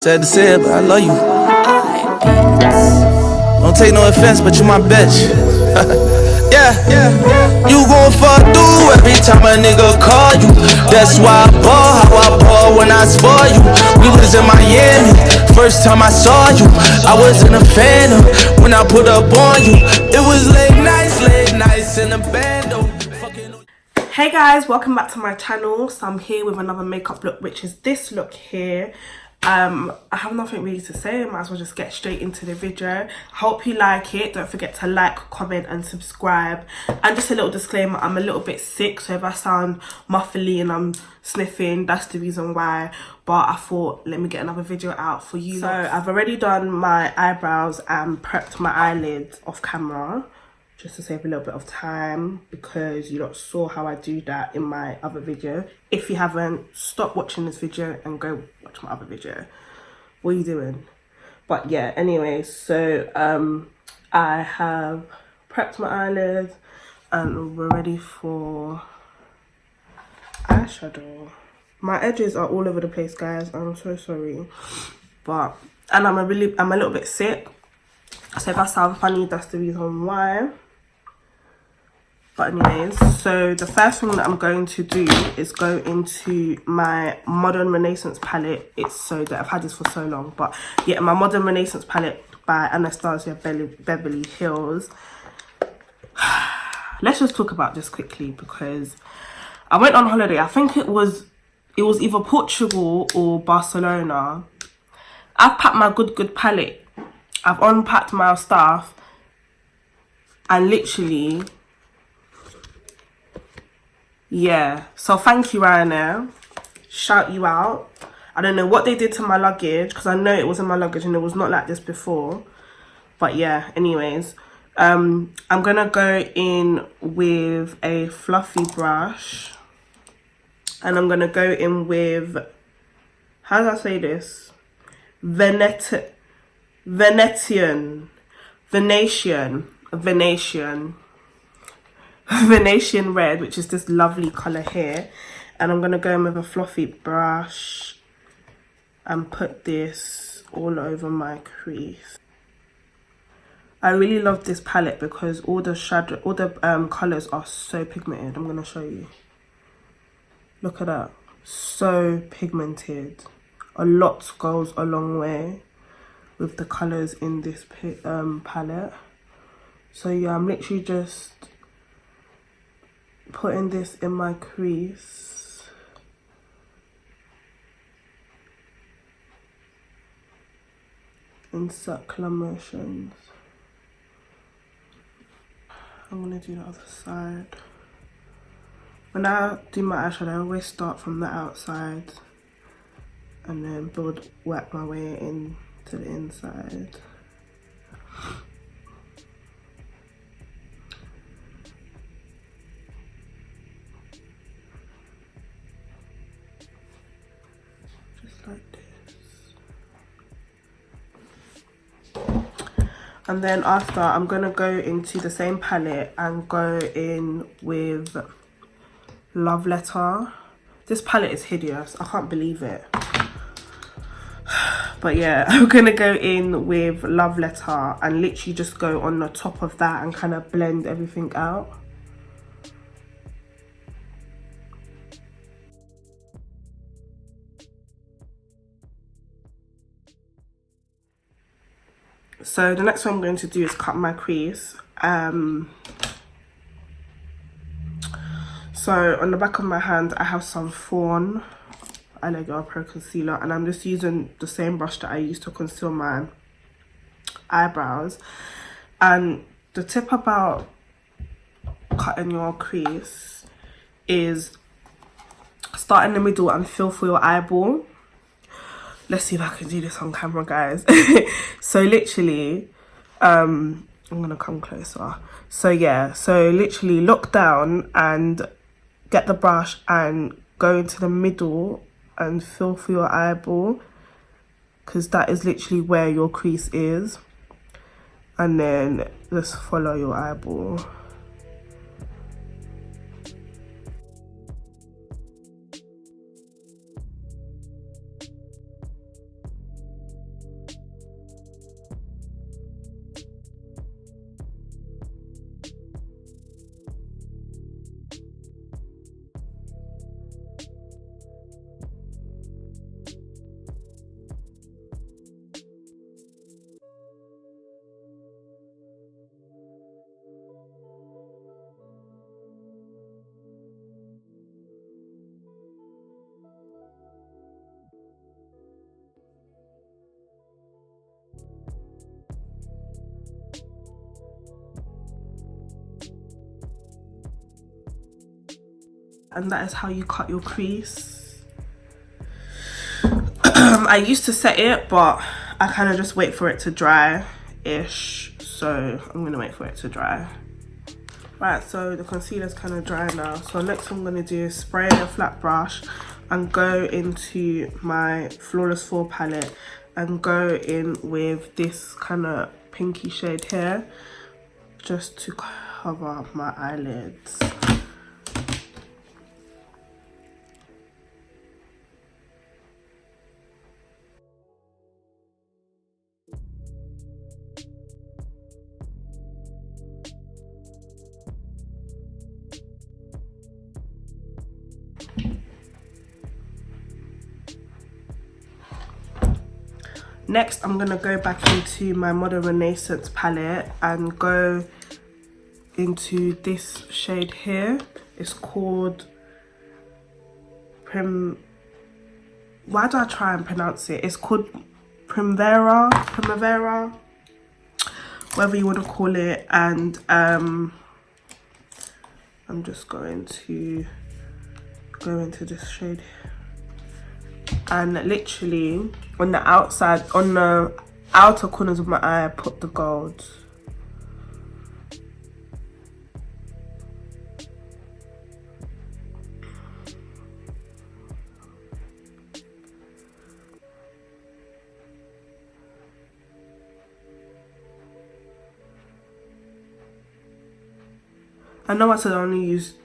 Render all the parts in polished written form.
Sad to say it, but I love you. Don't take no offense, but you my bitch. yeah. You gon' fuck through every time a nigga call you. That's why I ball how I ball when I spoil you. We was in Miami, first time I saw you. I was in a phantom when I put up on you. It was late nights in the band. Hey guys, welcome back to my channel. So I'm here with another makeup look, which is this look here. I have nothing really to say. I might as well just get straight into the video. Hope you like it. Don't forget to like, comment and subscribe. And just a little disclaimer, I'm a little bit sick, so if I sound muffly and I'm sniffing, that's the reason why. But I thought, let me get another video out for you. So I've already done my eyebrows and prepped my eyelids off camera, just to save a little bit of time, because you lot saw how I do that in my other video. If you haven't, stop watching this video and go watch my other video. What are you doing? But yeah, anyway, so I have prepped my eyelids and we're ready for eyeshadow. My edges are all over the place, guys. I'm so sorry. And I'm a little bit sick. So if I sound funny, that's the reason why. But anyways, so the first thing that I'm going to do is go into my Modern Renaissance palette. It's so good. I've had this for so long. But yeah, my Modern Renaissance palette by Anastasia Beverly Hills. Let's just talk about this quickly, because I went on holiday. I think it was either Portugal or Barcelona. I've packed my good palette. I've unpacked my stuff. And literally... yeah, so thank you, Ryanair. Shout you out. I don't know what they did to my luggage, because I know it was in my luggage and it was not like this before. But yeah, anyways, I'm gonna go in with a fluffy brush, and I'm gonna go in with, how do I say this? Venetian red, which is this lovely color here. And I'm gonna go in with a fluffy brush and put this all over my crease. I really love this palette because all the colors are so pigmented. I'm gonna show you. Look at that, so pigmented. A lot goes a long way with the colors in this palette. So yeah, I'm literally just putting this in my crease. In circular motions. I'm gonna do the other side. When I do my eyeshadow, I always start from the outside and then work my way in to the inside. Like this. And then after, I'm gonna go into the same palette and go in with Love Letter. This palette is hideous, I can't believe it. But yeah, I'm gonna go in with Love Letter and literally just go on the top of that and kind of blend everything out. So the next one I'm going to do is cut my crease. So on the back of my hand, I have some Fawn Eyeliner Pro Concealer, and I'm just using the same brush that I used to conceal my eyebrows. And the tip about cutting your crease is start in the middle and feel for your eyeball. Let's see if I can do this on camera, guys. So literally, I'm gonna come closer. So yeah, so literally look down and get the brush and go into the middle and feel for your eyeball, because that is literally where your crease is. And then just follow your eyeball. And that is how you cut your crease. I used to set it, but I kind of just wait for it to dry ish, so I'm gonna wait for it to dry. Right, so the concealer's kind of dry now, so next I'm gonna do is spray a flat brush and go into my Flawless 4 palette and go in with this kind of pinky shade here, just to cover up my eyelids. Next, I'm gonna go back into my Modern Renaissance palette and go into this shade here. It's called why do I try and pronounce it? It's called Primavera, whatever you want to call it. And I'm just going to go into this shade, and literally on the outside, on the outer corners of my eye, I put the gold. I know I said I only use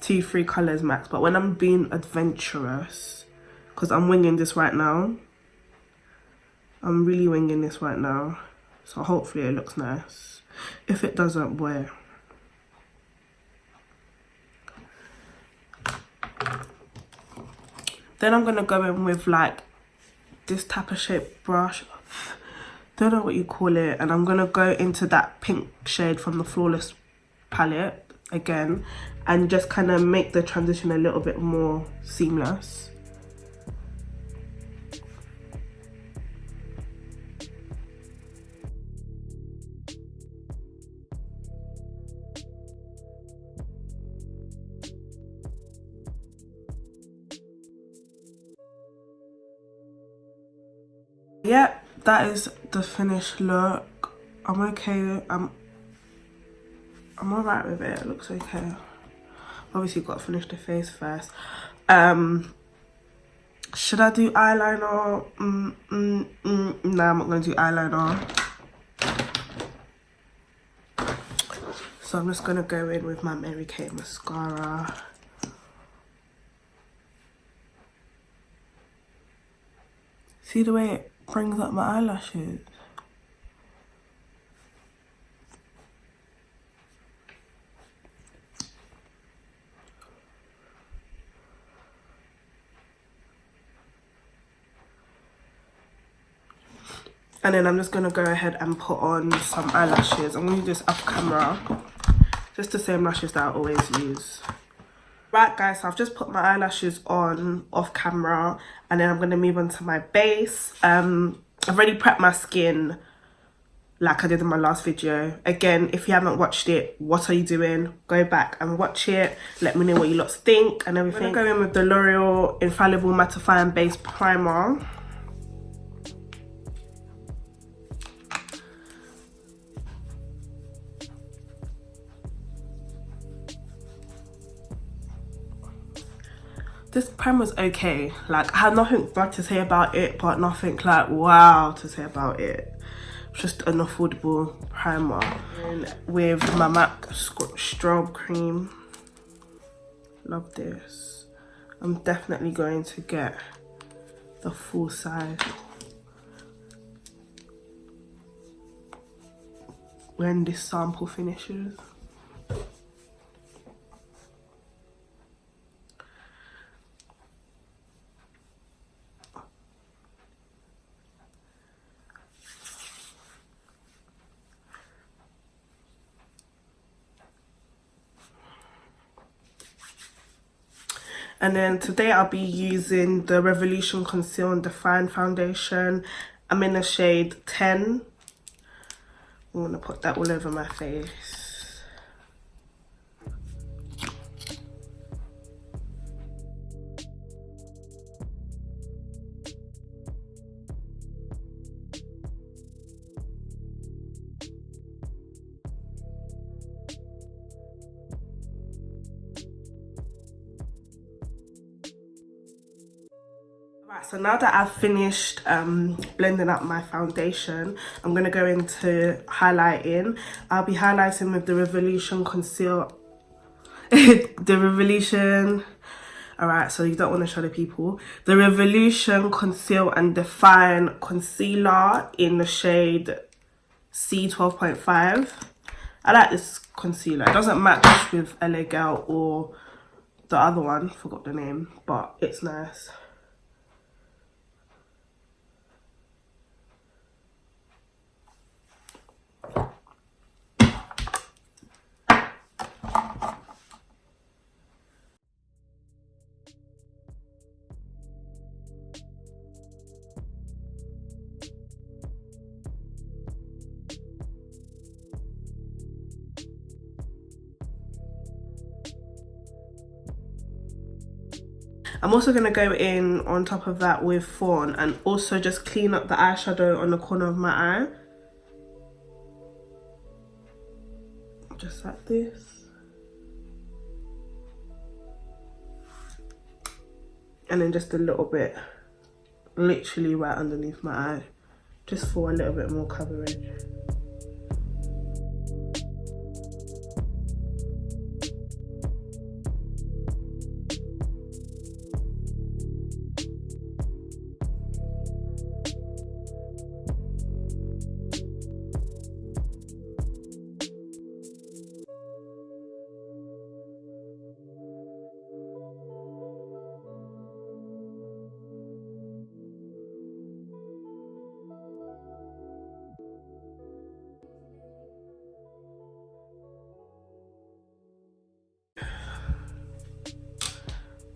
2-3 colours max, but when I'm being adventurous, because I'm winging this right now, I'm really winging this right now, so hopefully it looks nice. If it doesn't, boy. Then I'm gonna go in with like this type of shaped brush, don't know what you call it, and I'm gonna go into that pink shade from the Flawless palette again and just kind of make the transition a little bit more seamless. Yeah, that is the finished look. I'm okay. I'm alright with it. It looks okay. Obviously got to finish the face first. Should I do eyeliner? Nah, I'm not going to do eyeliner. So I'm just going to go in with my Mary Kay mascara. See the way it brings up my eyelashes? And then I'm just going to go ahead and put on some eyelashes. I'm going to do this off camera. Just the same lashes that I always use. Right guys, so I've just put my eyelashes on off camera. And then I'm going to move on to my base. I've already prepped my skin like I did in my last video. Again, if you haven't watched it, what are you doing? Go back and watch it. Let me know what you lots think and everything. I'm going to go in with the L'Oreal Infallible Mattifying Base Primer. This primer's okay. Like, I have nothing bad to say about it, but nothing like wow to say about it. It's just an affordable primer. And with my MAC Strobe cream. Love this. I'm definitely going to get the full size when this sample finishes. And then today I'll be using the Reveloution Conceal and Define Foundation. I'm in the shade 10. I'm going to put that all over my face. Right, so now that I've finished blending up my foundation, I'm going to go into highlighting. I'll be highlighting with the Reveloution Conceal. The Reveloution... Alright, so you don't want to show the people. The Reveloution Conceal and Define Concealer in the shade C12.5. I like this concealer. It doesn't match with LA Girl or the other one, forgot the name, but it's nice. I'm also going to go in on top of that with Fawn and also just clean up the eyeshadow on the corner of my eye. Just like this. And then just a little bit, literally right underneath my eye, just for a little bit more coverage.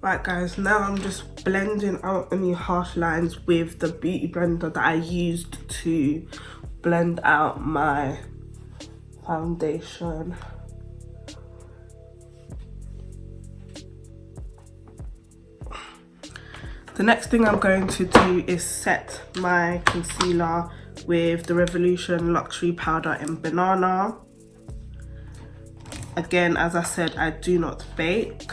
Right guys, now I'm just blending out any harsh lines with the beauty blender that I used to blend out my foundation. The next thing I'm going to do is set my concealer with the Reveloution Luxury Powder in Banana. Again, as I said, I do not bake.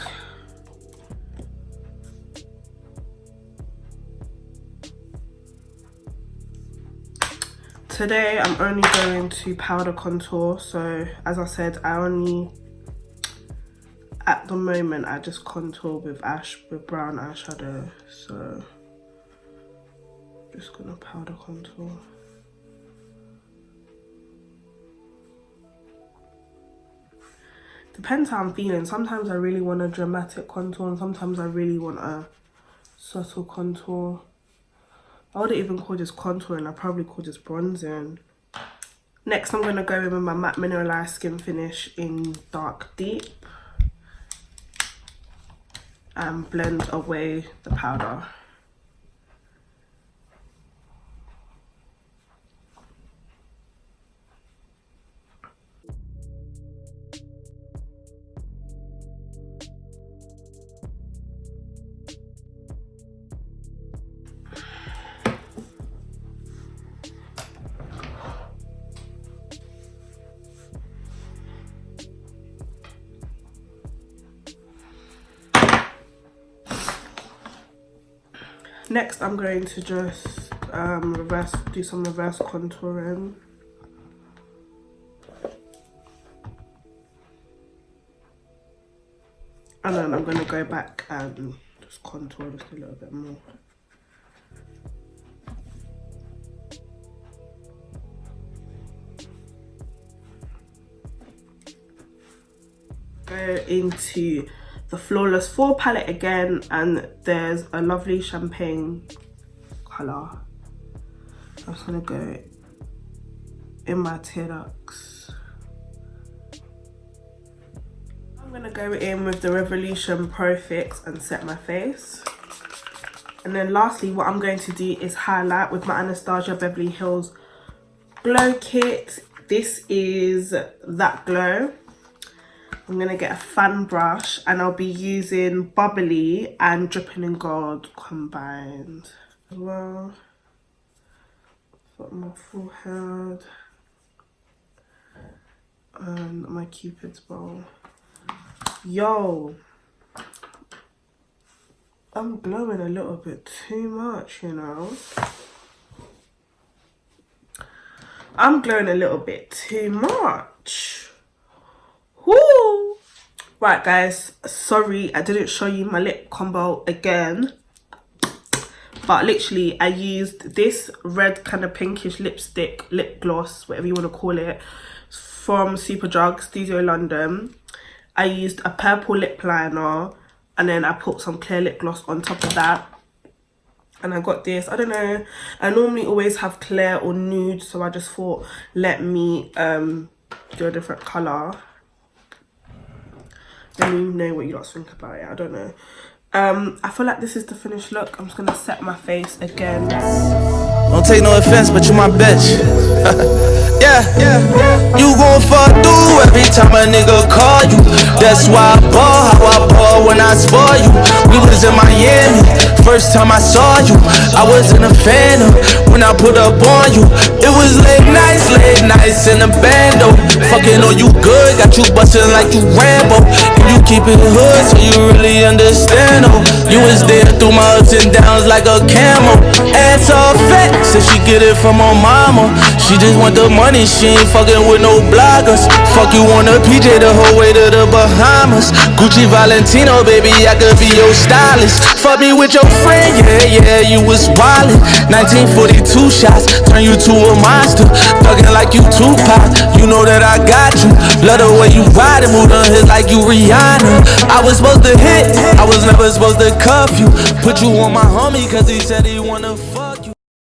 Today I'm only going to powder contour, so as I said, at the moment I just contour with brown eyeshadow, so just gonna powder contour. Depends how I'm feeling. Sometimes I really want a dramatic contour and sometimes I really want a subtle contour. I wouldn't even call this contouring, I'd probably call this bronzing. Next I'm going to go in with my matte mineralized skin finish in Dark Deep and blend away the powder. Next, I'm going to just do some reverse contouring. And then I'm going to go back and just contour just a little bit more. Go into the Flawless 4 palette again, and there's a lovely champagne colour. I'm just gonna go in my tear ducts. I'm gonna go in with the Reveloution Pro Fix and set my face. And then lastly, what I'm going to do is highlight with my Anastasia Beverly Hills Glow Kit. This is that glow. I'm going to get a fan brush and I'll be using Bubbly and Dripping in Gold combined. Well, got my forehead and my Cupid's bow. Yo, I'm glowing a little bit too much, you know. I'm glowing a little bit too much. Woo! Right, guys, sorry I didn't show you my lip combo again. But literally, I used this red kind of pinkish lipstick, lip gloss, whatever you want to call it, from SUPERDRUG, Studio London. I used a purple lip liner, and then I put some clear lip gloss on top of that. And I got this, I don't know, I normally always have clear or nude, so I just thought, let me do a different colour. Let me know what you guys think about it, I don't know. I feel like this is the finished look. I'm just gonna set my face again. Don't take no offense, but you my bitch. Yeah, you gon' fuck through every time a nigga call you. That's why I ball how I ball when I spoil you. We was in Miami, first time I saw you. I was in a phantom when I put up on you. It was late nights in the bando. Fucking on you good, got you bustin' like you Rambo. And you keep it hood, so you really understand. You was there through my ups and downs like a camel. Ass all fat, said she get it from her mama. She just want the money, she ain't fucking with no bloggers. Fuck you on a PJ the whole way to the Bahamas. Gucci Valentino, baby, I could be your stylist. Fuck me with your friend, yeah, you was wildin'. 1942 shots, turn you to a monster. Thuggin' like you Tupac, you know that I got you. Love the way you ride and move on hit like you Rihanna. I was supposed to hit, I was never supposed to cuff you. Put you on my homie cause he said he wanna fuck.